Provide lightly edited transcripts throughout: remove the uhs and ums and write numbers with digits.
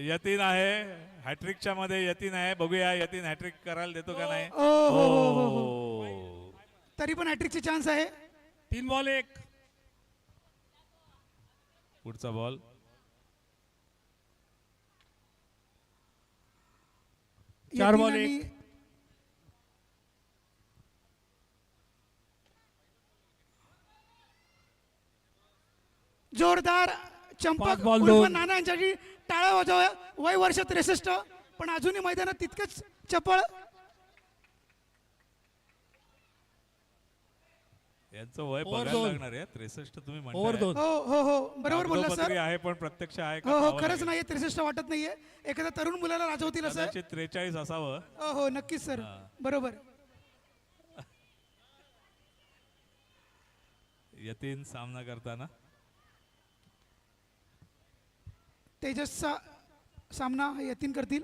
यतीन आहे हॅट्रिकच्या मध्ये यतीन आहे. बघूया यतीन हॅट्रिक करायला देतो का नाही. तरी पण हॅट्रिकचे चान्स आहे. 3 बॉल 1. पुढचा बॉल चार यतीन बॉल आणि एक. जोरदार चंपक पाच बॉल उर्फ दोन. नाना यांच्यासाठी टाळ्या वाजवा. वय वर्ष 63 पण अजूनही मैदानात तितकंच चपळ. यांचं वय ओव्हर बघायला दोन. लागणार आहे. 63 तुम्ही ओव्हर म्हणताय. 2. हो हो हो बरोबर बोलला सर. कागदोपत्री आहे पण प्रत्यक्ष आहे का हो हो पाहावं खरंच लागेल. नाहीये 63 वाटत नाहीये. एखाद्या तरुण मुलाला राजवतील असं. कदाचित 43 असावं. हो हो नक्कीच सर हा. बरोबर. यतीन सामना करताना तेजसचा सामना यतीन करतील.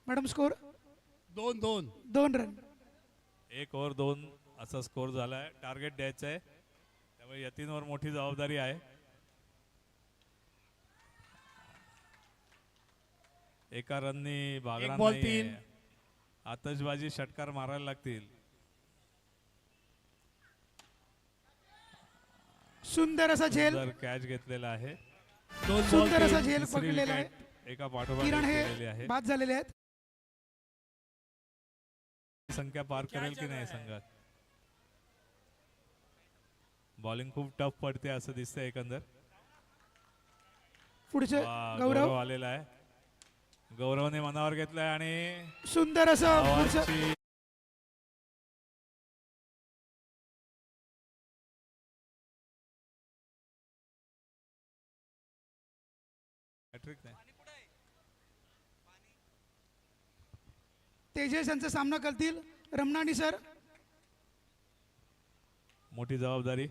Madam score 2-2. 2 रन. 1 ओव्हर 2 असा स्कोर झालाय. टार्गेट द्यायचं आहे त्यामुळे यतीनवर मोठी जबाबदारी आहे. एका रननी भागणार बॉल नाहीये. 3. आतषबाजी षटकार मारायला लागतील. सुंदर असा झेल. सुंदर कॅच घेतलेला आहे. 2 बॉल सुंदर असा 3. झेल तिसरी पकडलेला आहे. विकेट एका पाठोपाठ किरण केलेली हे आहे. बाद झालेले आहेत. संख्या पार करेल की नाही संघात. बॉलिंग खूप टफ पडते असं दिसतंय एकंदर. पुढचे गौरव गौरव आलेला आहे. गौरवने मनावर घेतलाय आणि सुंदर असं पुढचं धावांची हॅट्रिक नाही. तेजस यांचा सामना करतील रमणानी सर. मोठी जबाबदारी.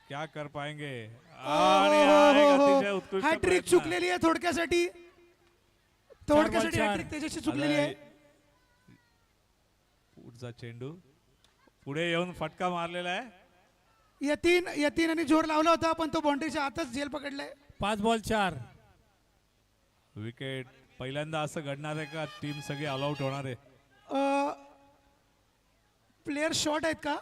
क्या कर पाएंगे. आणि हा एक अतिशय उत्कृष्ट हॅट्रिक प्रयत्न. चुकलेली आहे थोडक्यासाठी. थोडक्यासाठी चार. हॅट्रिक तेजसची चुकलेली आलाय. आहे. पुढचा चेंडू पुढे येऊन फटका मारलेला आहे. यतीन आणि जोर लावला होता पण तो बाउंड्रीच्या आतच झेल पकडलाय. 5 बॉल 4. विकेट. पहिल्यांदा असं घडणार आहे का टीम सगळी ऑल आउट होणार आहे. प्लेयर शॉर्ट आहेत का.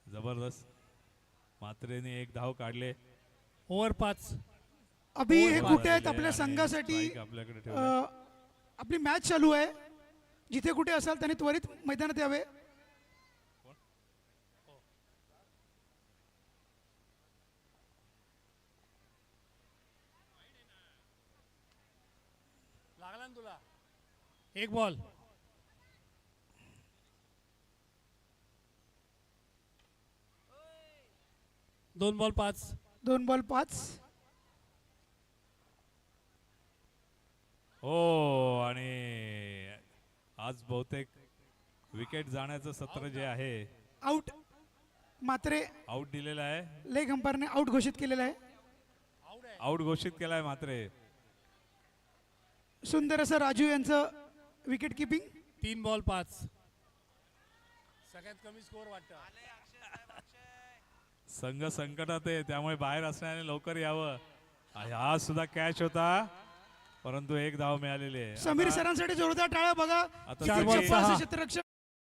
जबरदस्त. मात्रेने एक धाव काढले. ओव्हर 5. अभि हे बाद कुठे आहेत झालेले आपल्या आणि संघासाठी. strike आपल्याकडे ठेवलाय. आपली मॅच चालू आहे. जिथे कुठे असाल त्यांनी त्वरित मैदानात यावे. लागला ना तुला. 1 बॉल. 2 बॉल 5. 2 बॉल 5. हो आणि आज बहुतेक विकेट जाण्याचं सत्र जे आहे आउट. मात्रे आउट दिलेलं आहे. लेग अंपायरने आउट घोषित केलेला आहे. आउट घोषित केलाय मात्रे. सुंदर असं राजू यांचं विकेट किपिंग. 3 बॉल 5. सगळ्यात कमी स्कोर वाटतं. संघ संकटात आहे त्यामुळे बाहेर असण्याने लवकर यावं. हा सुद्धा कॅच होता परंतु एक धाव मिळालेली आहे. समीर आता- सरांसाठी जोरदार टाळ्या बघा. आता किती 4 बॉल सगळी- चपळ 6. असे क्षेत्ररक्षक.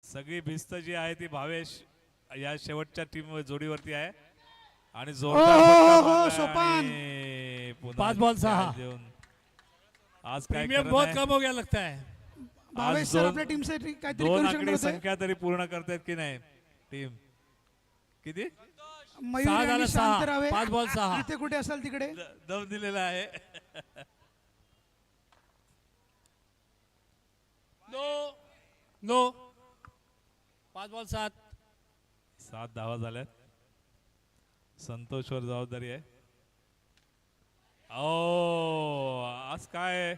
सगळी भिस्त जी आहे ती भावेश या शेवटच्या टीम जोडीवरती आहे आणि हो, जोरदार हो, फटका हो, मारलाय सोपान. आणि पुन्हा 5 बॉल 6. catch देऊन आज काय प्रीमियम खरं बहुत नाही. कम हो गया लगता है. भावेश सर दोन- आपल्या टीमसाठी काहीतरी दोन करू आकडी शकणार होते. संख्या तरी पूर्ण करतायत की नाही टीम. किती मयूर 6 झालं आणि 6. शांत राहावे. 5 बॉल 6. जिथे कुठे असाल तिकडे. दम दिलेला आहे. No 5 ball 7. 7 धावा झाल्यात. संतोषवर जबाबदारी आहे. ओ आज काय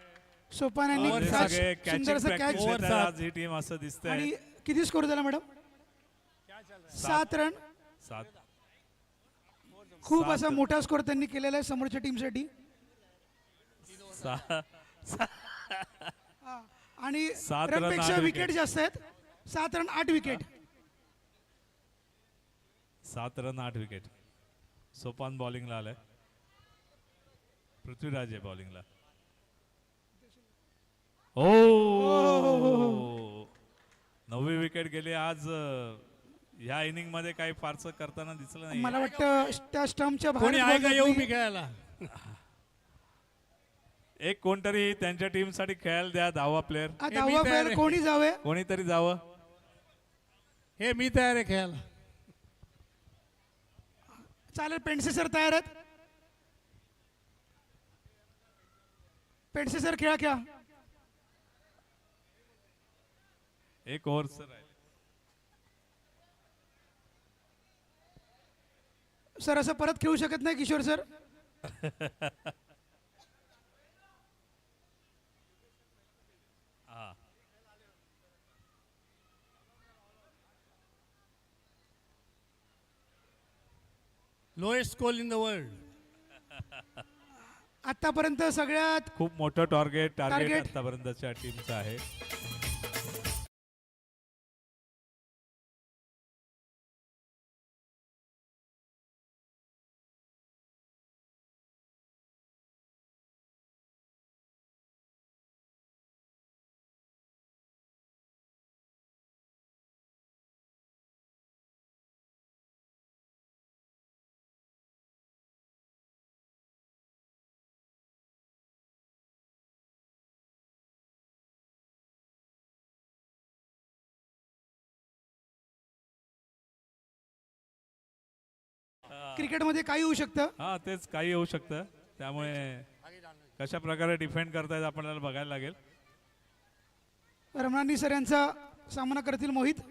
सोपान यांनी Over catch, सगळे सुंदर कॅचिंग असं प्रॅक्टिस कॅच. Over घेत सात. आज ही टीम असं दिसतंय. आणि किती स्कोर झाला मॅडम. 7 रन. 7 खूप असा मोठा स्कोर त्यांनी केलेला आहे समोरच्या टीमसाठी. सा- आणि 7 रन, रनपेक्षा 8 विकेट wicket. जास्त आहेत. 7 run 8 wicket. 7 run 8 wicket. Sopan बॉलिंगला आलाय. पृथ्वीराज आहे बॉलिंगला. ओ 9वी विकेट गेली आज. ह्या इनिंग मध्ये काही फारसं करताना दिसलं नाही. मला वाटतं त्या स्टंपच्या कोणी आहे का येऊ मी खेळायला? एक कोणतरी त्यांच्या टीम साठी खेळायला द्या. 10वा प्लेअर मी दहावा तयार प्लेअर आहे. कोणी जावे. कोणीतरी जावं. हे मी तयार आहे खेळायला. चालेल, पेंडसे सर तयार आहेत. पेंडसे सर खेळा खेळा. एक ओव्हर सर आहे. सर असं परत खेळू शकत नाही किशोर सर. हा. Lowest score in the world. आतापर्यंत सगळ्यात खूप मोठं टार्गेट Target. आतापर्यंतच्या टीमचं आहे. क्रिकेटमध्ये काही होऊ शकतं. हा तेच काही होऊ शकतं. त्यामुळे कशा प्रकारे डिफेंड करतायत आपल्याला बघायला लागेल. रमणानी सर यांचा सामना करतील मोहित.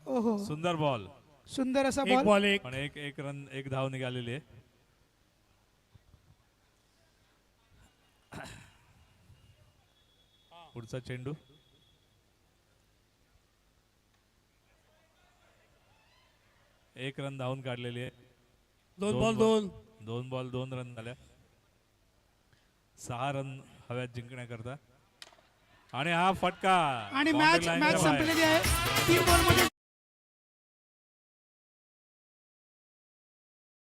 ओहो, सुंदर बॉल. सुंदर असा एक बॉल. बॉल एक. पण एक रन एक धाव निघालेली आहे. पुढचा चेंडू. एक रन धावून काढलेली आहे. 2 बॉल 2. 2 बॉल 2 रन झाल्या. 6 रन हव्यात जिंकण्याकरता. आणि हा फटका आणि boundary मॅच line च्या मॅच बाहेर. संपलेली आहे. 3 बॉलमध्ये